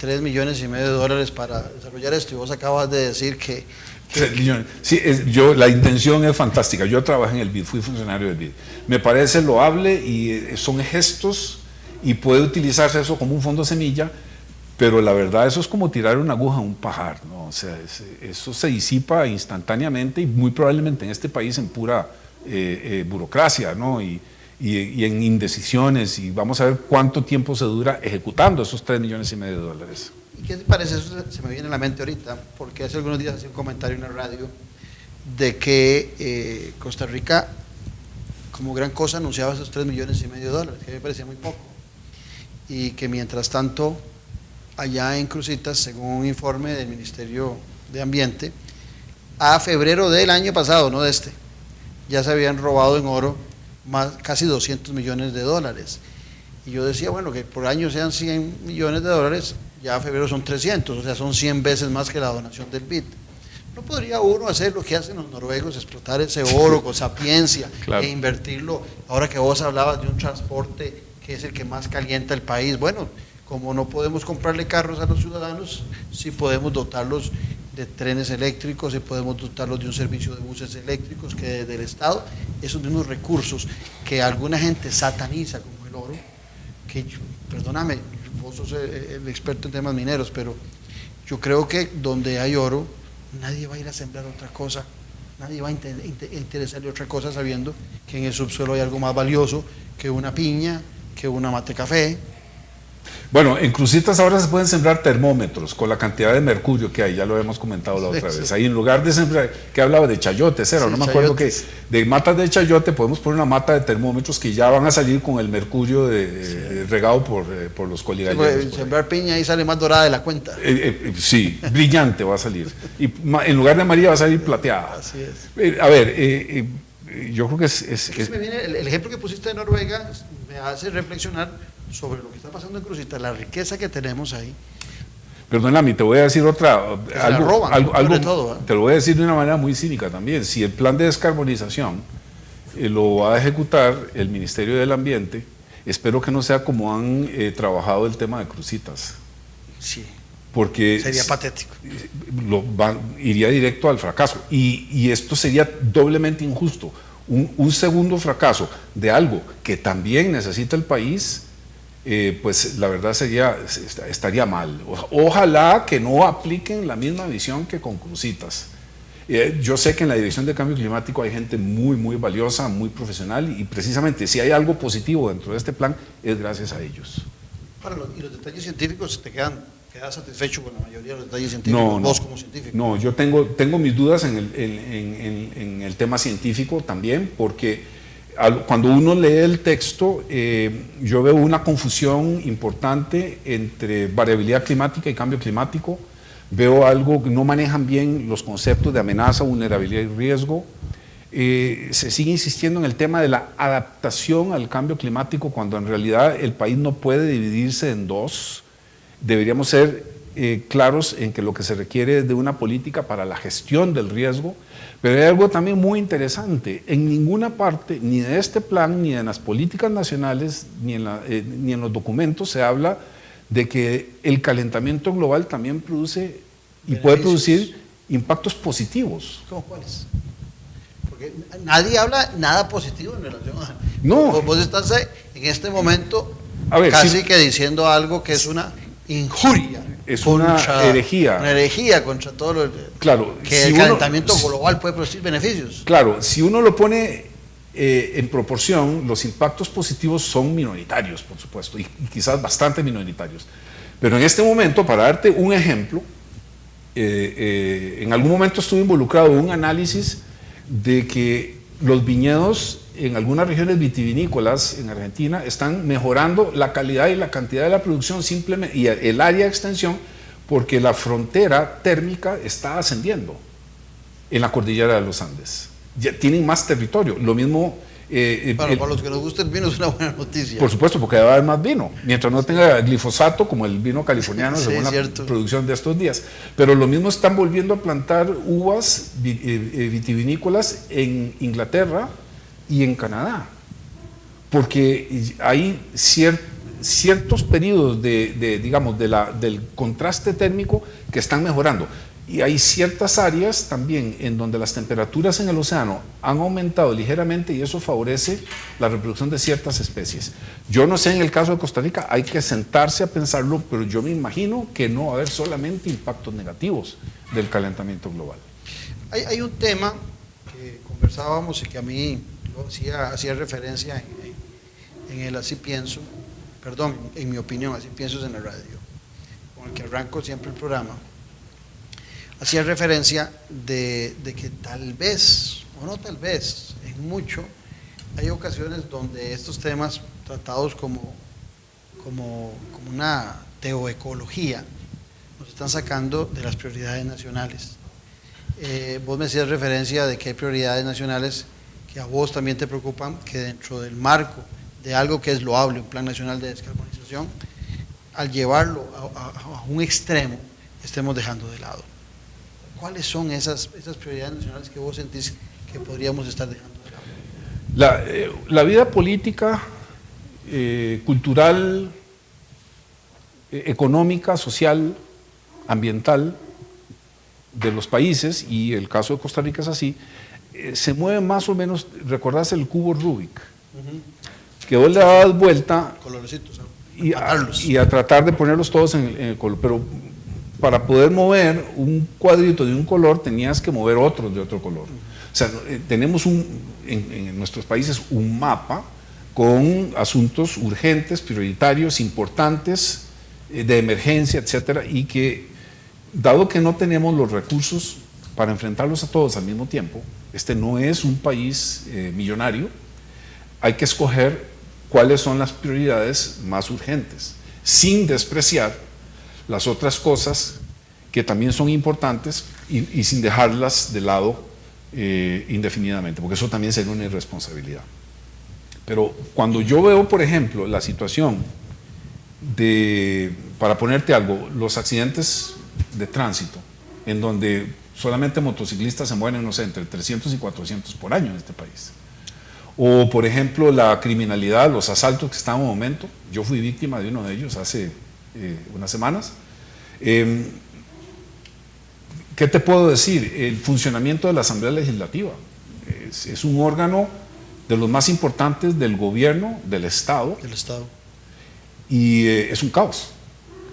$3,5 millones para desarrollar esto, y vos acabas de decir que
3 millones. Sí, la intención es fantástica. Yo trabajé en el BID, fui funcionario del BID. Me parece loable y son gestos y puede utilizarse eso como un fondo semilla, pero la verdad eso es como tirar una aguja a un pajar, ¿no? O sea, eso se disipa instantáneamente y muy probablemente en este país en pura burocracia, ¿no? Y en indecisiones, y vamos a ver cuánto tiempo se dura ejecutando esos $3,5 millones.
¿Y qué te parece? Eso se me viene a la mente ahorita, porque hace algunos días hacía un comentario en la radio de que Costa Rica, como gran cosa, anunciaba esos $3,5 millones, que me parecía muy poco, y que mientras tanto, allá en Cruzitas, según un informe del Ministerio de Ambiente, a febrero del año pasado, no de este, ya se habían robado en oro casi $200 millones. Y yo decía, bueno, que por año sean $100 millones, ya a febrero son 300, o sea, son 100 veces más que la donación del BID. ¿No podría uno hacer lo que hacen los noruegos, explotar ese oro con sapiencia, claro, e invertirlo? Ahora que vos hablabas de un transporte que es el que más calienta el país, bueno, como no podemos comprarle carros a los ciudadanos, sí podemos dotarlos de trenes eléctricos, sí podemos dotarlos de un servicio de buses eléctricos, que desde el Estado, esos mismos recursos que alguna gente sataniza como el oro, que perdóname, vos sos el experto en temas mineros, pero yo creo que donde hay oro, nadie va a ir a sembrar otra cosa, nadie va a interesarle otra cosa sabiendo que en el subsuelo hay algo más valioso que una piña, que una mate café.
Bueno, en Cruzitas ahora se pueden sembrar termómetros con la cantidad de mercurio que hay, ya lo habíamos comentado la otra vez. Ahí en lugar de sembrar, que hablaba de chayotes, no me acuerdo qué, de matas de chayote podemos poner una mata de termómetros que ya van a salir con el mercurio regado por los coligalleros.
Sí, sembrar piña ahí sale más dorada de la cuenta.
Sí, brillante va a salir. Y en lugar de amarilla va a salir plateada.
Así es.
A ver, yo creo que es
me viene el ejemplo que pusiste de Noruega me hace reflexionar sobre lo que está pasando en Cruzitas, la riqueza que tenemos ahí.
Perdóname, te voy a decir otra, te lo voy a decir de una manera muy cínica también. Si el plan de descarbonización lo va a ejecutar el Ministerio del Ambiente, espero que no sea como han trabajado el tema de Cruzitas.
Sí.
Porque
sería patético.
Iría directo al fracaso. Y esto sería doblemente injusto. Un segundo fracaso de algo que también necesita el país, pues la verdad estaría mal. Ojalá que no apliquen la misma visión que con Cruzitas. Yo sé que en la Dirección de Cambio Climático hay gente muy, muy valiosa, muy profesional, y precisamente si hay algo positivo dentro de este plan es gracias a ellos.
¿Y los detalles científicos quedas satisfecho con la mayoría de los detalles científicos? Vos como científico.
No, yo tengo mis dudas en el tema científico también, porque cuando uno lee el texto, yo veo una confusión importante entre variabilidad climática y cambio climático. Veo algo que no manejan bien los conceptos de amenaza, vulnerabilidad y riesgo. Se sigue insistiendo en el tema de la adaptación al cambio climático, cuando en realidad el país no puede dividirse en dos. Deberíamos ser claros en que lo que se requiere es de una política para la gestión del riesgo. Pero hay algo también muy interesante: en ninguna parte, ni de este plan, ni en las políticas nacionales, ni en los documentos se habla de que el calentamiento global también produce y puede producir impactos positivos.
¿Cómo cuáles? Porque nadie habla nada positivo en relación a...
No.
Vos estás en este momento casi que diciendo algo que es una injuria.
Es una herejía.
Una herejía contra todo lo que el calentamiento global puede producir beneficios.
Claro, si uno lo pone en proporción, los impactos positivos son minoritarios, por supuesto, y quizás bastante minoritarios. Pero en este momento, para darte un ejemplo, en algún momento estuve involucrado en un análisis de que los viñedos en algunas regiones vitivinícolas en Argentina están mejorando la calidad y la cantidad de la producción simplemente, y el área de extensión, porque la frontera térmica está ascendiendo en la cordillera de los Andes. Ya tienen más territorio. Lo mismo...
para los que nos gusta el vino es una buena noticia.
Por supuesto, porque va a haber más vino, mientras no tenga glifosato como el vino californiano,
sí,
según la producción de estos días. Pero lo mismo están volviendo a plantar uvas vitivinícolas en Inglaterra y en Canadá, porque hay ciertos periodos del contraste térmico que están mejorando. Y hay ciertas áreas también en donde las temperaturas en el océano han aumentado ligeramente, y eso favorece la reproducción de ciertas especies. Yo no sé en el caso de Costa Rica, hay que sentarse a pensarlo, pero yo me imagino que no va a haber solamente impactos negativos del calentamiento global.
Hay un tema que conversábamos y que a mí hacía referencia en el Así Pienso, perdón, en mi opinión, Así Pienso es en la radio, con el que arranco siempre el programa. Hacía referencia de que tal vez, o no tal vez, en mucho, hay ocasiones donde estos temas tratados como una teoecología nos están sacando de las prioridades nacionales. Vos me hacías referencia de que hay prioridades nacionales que a vos también te preocupan, que dentro del marco de algo que es loable, un plan nacional de descarbonización, al llevarlo a un extremo, estemos dejando de lado. ¿Cuáles son esas prioridades nacionales que vos sentís que podríamos estar dejando de lado?
La vida política, cultural, económica, social, ambiental de los países, y el caso de Costa Rica es así, se mueve más o menos. ¿Recordás el cubo Rubik? Que vos le dabas vuelta y a tratar de ponerlos todos en el color, pero para poder mover un cuadrito de un color tenías que mover otros de otro color. O sea, tenemos en nuestros países un mapa con asuntos urgentes, prioritarios, importantes, de emergencia, etcétera, y que, dado que no tenemos los recursos para enfrentarlos a todos al mismo tiempo, este no es un país millonario, hay que escoger cuáles son las prioridades más urgentes, sin despreciar las otras cosas que también son importantes y sin dejarlas de lado indefinidamente, porque eso también sería una irresponsabilidad. Pero cuando yo veo, por ejemplo, la situación de, para ponerte algo, los accidentes de tránsito, en donde solamente motociclistas se mueren, no sé, entre 300 y 400 por año en este país. O, por ejemplo, la criminalidad, los asaltos que están en un momento. Yo fui víctima de uno de ellos hace unas semanas. ¿Qué te puedo decir? El funcionamiento de la Asamblea Legislativa es un órgano de los más importantes del gobierno, del Estado. Y es un caos.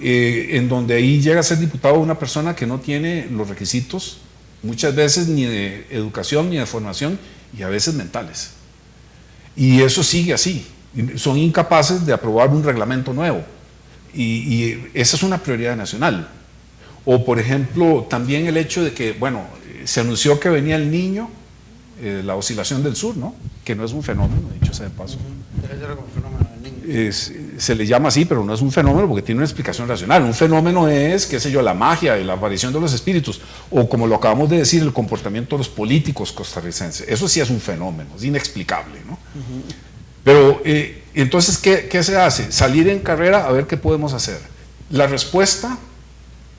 En donde ahí llega a ser diputado una persona que no tiene los requisitos, muchas veces ni de educación ni de formación, y a veces mentales. Y eso sigue así. Son incapaces de aprobar un reglamento nuevo. Y esa es una prioridad nacional. O, por ejemplo, también el hecho de que, bueno, se anunció que venía el Niño, la oscilación del sur, ¿no? Que no es un fenómeno, dicho sea de paso. Se le llama así, pero no es un fenómeno porque tiene una explicación racional. Un fenómeno es, qué sé yo, la magia y la aparición de los espíritus, o como lo acabamos de decir, el comportamiento de los políticos costarricenses. Eso sí es un fenómeno, es inexplicable, ¿no? Pero entonces, ¿qué se hace? Salir en carrera a ver qué podemos hacer. La respuesta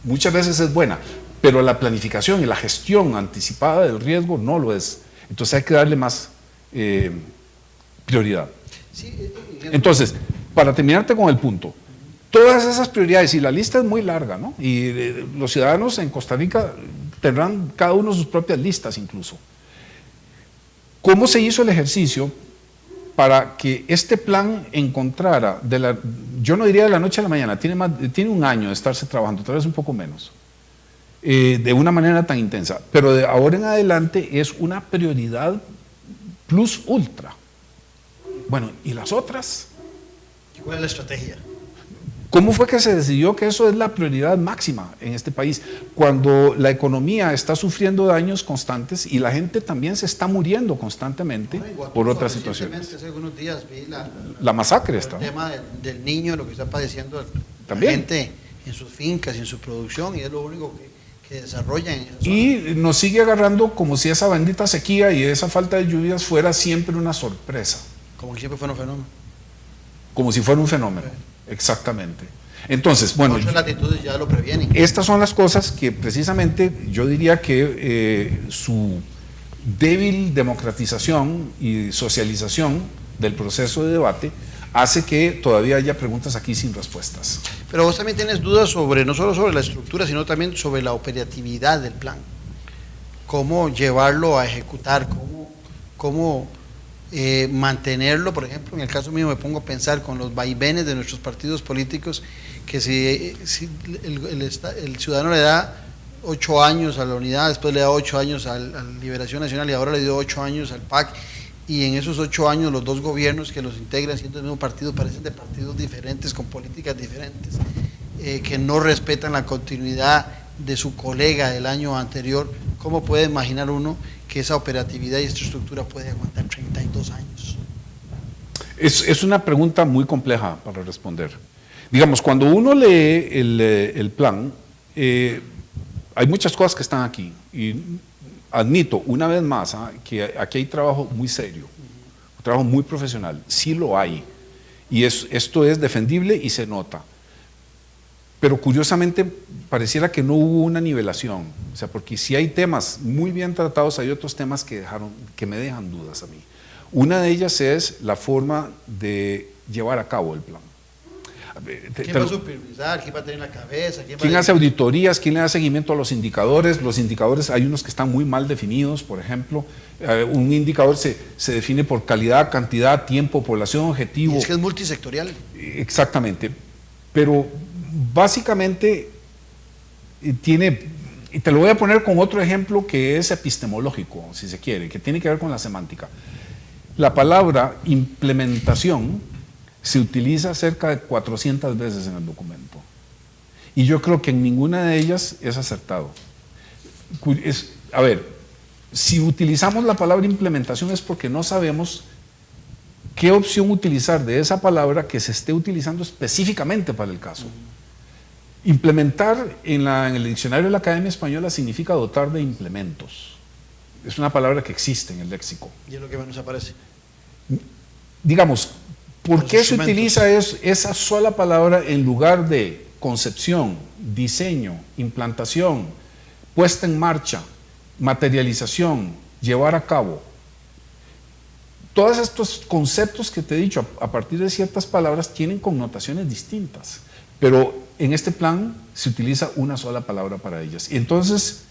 muchas veces es buena, pero la planificación y la gestión anticipada del riesgo no lo es. Entonces hay que darle más prioridad. Entonces, para terminarte con el punto, todas esas prioridades, y la lista es muy larga, ¿no? Y los ciudadanos en Costa Rica tendrán cada uno sus propias listas incluso. ¿Cómo se hizo el ejercicio para que este plan encontrara, yo no diría de la noche a la mañana, tiene un año de estarse trabajando, tal vez un poco menos, de una manera tan intensa, pero de ahora en adelante es una prioridad plus ultra? Bueno, ¿y las otras?
¿Cuál es la estrategia?
¿Cómo fue que se decidió que eso es la prioridad máxima en este país? Cuando la economía está sufriendo daños constantes y la gente también se está muriendo constantemente por otras situaciones.
Hace algunos días vi
la masacre está.
El tema del niño, lo que está padeciendo
también.
La gente en sus fincas y en su producción, y es lo único que desarrollan en esa zona.
Y nos sigue agarrando como si esa bendita sequía y esa falta de lluvias fuera siempre una sorpresa.
Como que siempre fue un fenómeno.
Como si fuera un fenómeno, exactamente. Entonces, bueno,
muchas latitudes ya lo previenen.
Estas son las cosas que precisamente yo diría que su débil democratización y socialización del proceso de debate hace que todavía haya preguntas aquí sin respuestas.
Pero vos también tienes dudas sobre, no solo sobre la estructura, sino también sobre la operatividad del plan. Cómo llevarlo a ejecutar, cómo mantenerlo. Por ejemplo, en el caso mío me pongo a pensar con los vaivenes de nuestros partidos políticos, que si el ciudadano le da 8 años a la unidad, después le da 8 años a Liberación Nacional y ahora le dio 8 años al PAC, y en esos 8 años los dos gobiernos que los integran siendo el mismo partido parecen de partidos diferentes, con políticas diferentes, que no respetan la continuidad de su colega del año anterior. ¿Cómo puede imaginar uno que esa operatividad y esta estructura puede aguantar 32 años?
Es una pregunta muy compleja para responder. Digamos, cuando uno lee el plan, hay muchas cosas que están aquí, y admito una vez más que aquí hay trabajo muy serio, un trabajo muy profesional, sí lo hay, y esto es defendible y se nota. Pero curiosamente pareciera que no hubo una nivelación, o sea, porque si hay temas muy bien tratados, hay otros temas que me dejan dudas a mí. Una de ellas es la forma de llevar a cabo el plan.
¿Quién va a supervisar? ¿Quién va a tener la cabeza?
¿Quién hace auditorías? ¿Quién le da seguimiento a los indicadores? Los indicadores, hay unos que están muy mal definidos, por ejemplo, un indicador se define por calidad, cantidad, tiempo, población, objetivo.
Y es que es multisectorial.
Exactamente, pero básicamente tiene, y te lo voy a poner con otro ejemplo que es epistemológico, si se quiere, que tiene que ver con la semántica. La palabra implementación se utiliza cerca de 400 veces en el documento. Y yo creo que en ninguna de ellas es acertado. A ver, si utilizamos la palabra implementación es porque no sabemos qué opción utilizar de esa palabra que se esté utilizando específicamente para el caso. Implementar en el diccionario de la Academia Española significa dotar de implementos. Es una palabra que existe en el léxico.
Y es lo que menos aparece.
Digamos, ¿por
Los
qué se
instrumentos.
utiliza esa sola palabra en lugar de concepción, diseño, implantación, puesta en marcha, materialización, llevar a cabo? Todos estos conceptos que te he dicho a partir de ciertas palabras tienen connotaciones distintas, pero en este plan se utiliza una sola palabra para ellas. Y entonces,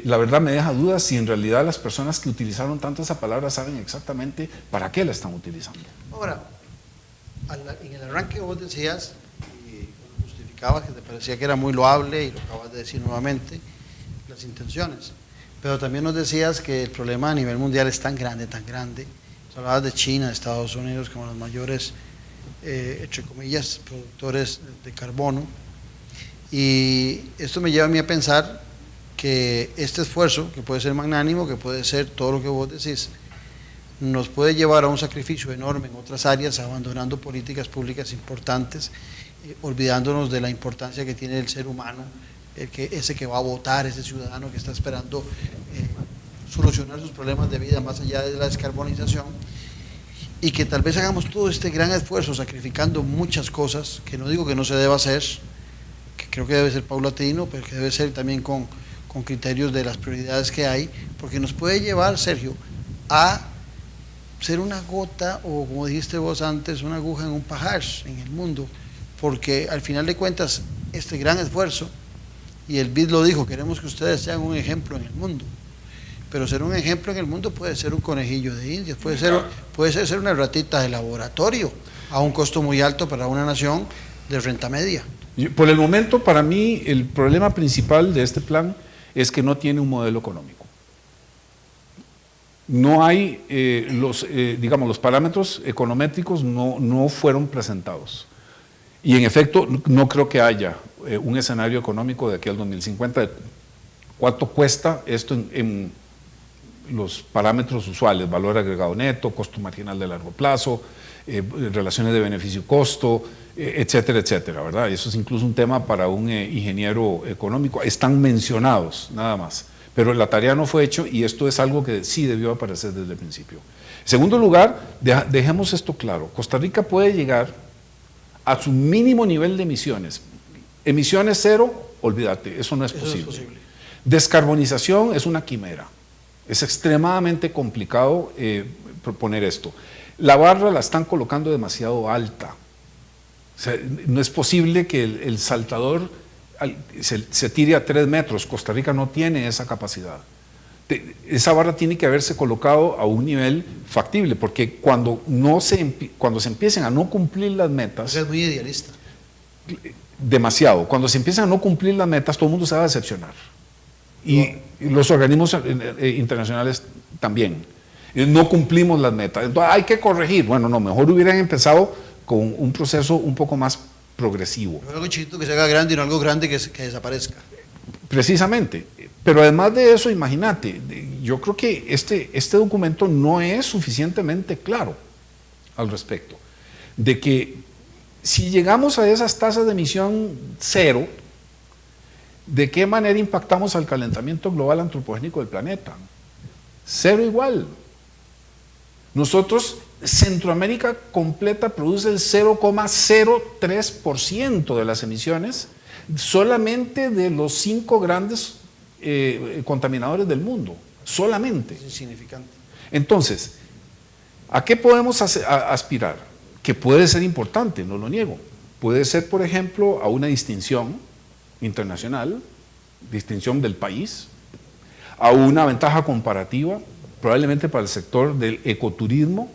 la verdad me deja dudas si en realidad las personas que utilizaron tanto esa palabra saben exactamente para qué la están utilizando.
Ahora, en el arranque vos decías, y justificabas que te parecía que era muy loable, y lo acabas de decir nuevamente, las intenciones. Pero también nos decías que el problema a nivel mundial es tan grande. Hablabas de China, de Estados Unidos como los mayores, entre comillas, productores de carbono. Y esto me lleva a mí a pensar que este esfuerzo, que puede ser magnánimo, que puede ser todo lo que vos decís, nos puede llevar a un sacrificio enorme en otras áreas, abandonando políticas públicas importantes, olvidándonos de la importancia que tiene el ser humano, ese que va a votar, ese ciudadano que está esperando solucionar sus problemas de vida más allá de la descarbonización, y que tal vez hagamos todo este gran esfuerzo sacrificando muchas cosas, que no digo que no se deba hacer, que creo que debe ser paulatino, pero que debe ser también con criterios de las prioridades que hay, porque nos puede llevar, Sergio, a ser una gota, o como dijiste vos antes, una aguja en un pajar en el mundo, porque al final de cuentas este gran esfuerzo, y el BID lo dijo, queremos que ustedes sean un ejemplo en el mundo, pero ser un ejemplo en el mundo puede ser un conejillo de indias, puede ser una ratita de laboratorio a un costo muy alto para una nación de renta media.
Por el momento, para mí, el problema principal de este plan es que no tiene un modelo económico. No hay, digamos, los parámetros econométricos no fueron presentados. Y en efecto, no creo que haya un escenario económico de aquí al 2050. ¿Cuánto cuesta esto en los parámetros usuales? Valor agregado neto, costo marginal de largo plazo, relaciones de beneficio-costo, etcétera, etcétera, ¿verdad? Eso es incluso un tema para un ingeniero económico. Están mencionados, nada más. Pero la tarea no fue hecha y esto es algo que sí debió aparecer desde el principio. En segundo lugar, dejemos esto claro. Costa Rica puede llegar a su mínimo nivel de emisiones. Emisiones cero, olvídate, eso no es posible. Descarbonización es una quimera. Es extremadamente complicado proponer esto. La barra la están colocando demasiado alta. O sea, no es posible que el saltador se tire a 3 metros. Costa Rica no tiene esa capacidad. Esa barra tiene que haberse colocado a un nivel factible, porque cuando se empiecen a no cumplir las metas...
Es muy idealista.
Demasiado. Cuando se empiezan a no cumplir las metas, todo el mundo se va a decepcionar. Y los organismos internacionales también. No cumplimos las metas. Entonces hay que corregir. Bueno, no, mejor hubieran empezado con un proceso un poco más progresivo.
Algo chiquito que se haga grande y no algo grande que desaparezca.
Precisamente. Pero además de eso, imagínate, yo creo que este documento no es suficientemente claro al respecto. De que si llegamos a esas tasas de emisión cero, ¿de qué manera impactamos al calentamiento global antropogénico del planeta? Cero igual. Nosotros, Centroamérica completa produce el 0,03% de las emisiones solamente de los 5 grandes contaminadores del mundo, solamente.
Es insignificante.
Entonces, ¿a qué podemos aspirar? Que puede ser importante, no lo niego. Puede ser, por ejemplo, a una distinción internacional, distinción del país, a una ventaja comparativa, probablemente para el sector del ecoturismo,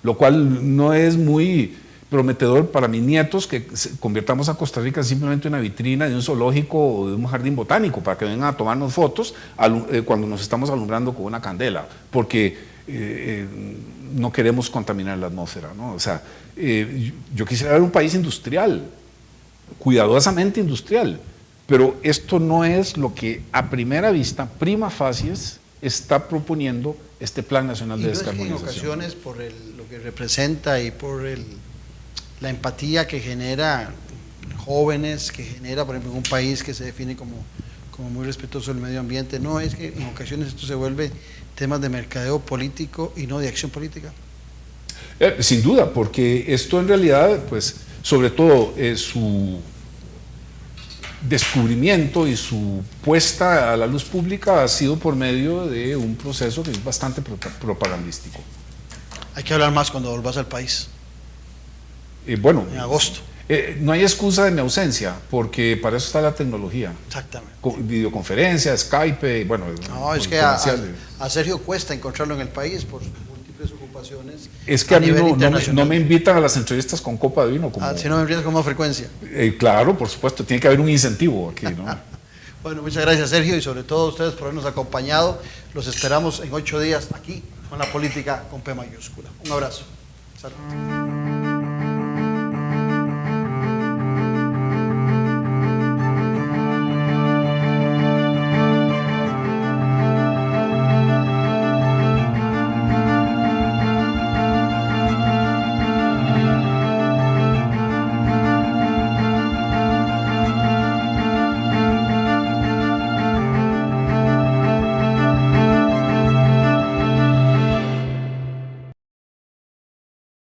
lo cual no es muy prometedor para mis nietos que convirtamos a Costa Rica en simplemente una vitrina de un zoológico o de un jardín botánico para que vengan a tomarnos fotos cuando nos estamos alumbrando con una candela, porque no queremos contaminar la atmósfera, ¿no? O sea, yo quisiera ver un país industrial, cuidadosamente industrial, pero esto no es lo que a primera vista, prima facie, está proponiendo este Plan Nacional de Descarbonización.
En ocasiones, por lo que representa y por la empatía que genera jóvenes, que genera, por ejemplo, en un país que se define como muy respetuoso del medio ambiente, no es que en ocasiones esto se vuelve temas de mercadeo político y no de acción política.
Sin duda, porque esto en realidad, pues, sobre todo su descubrimiento y su puesta a la luz pública ha sido por medio de un proceso que es bastante propagandístico.
Hay que hablar más cuando volvás al país.
Bueno,
en agosto.
No hay excusa de mi ausencia, porque para eso está la tecnología.
Exactamente.
Videoconferencia, Skype, bueno.
No, es que a Sergio cuesta encontrarlo en el país por múltiples ocupaciones.
Es que a mí no me invitan a las entrevistas con copa de vino.
Si no me invitas con más frecuencia.
Claro, por supuesto, tiene que haber un incentivo aquí, ¿no?
Bueno, muchas gracias, Sergio, y sobre todo a ustedes por habernos acompañado. Los esperamos en 8 días aquí con la política con P mayúscula. Un abrazo. Salud.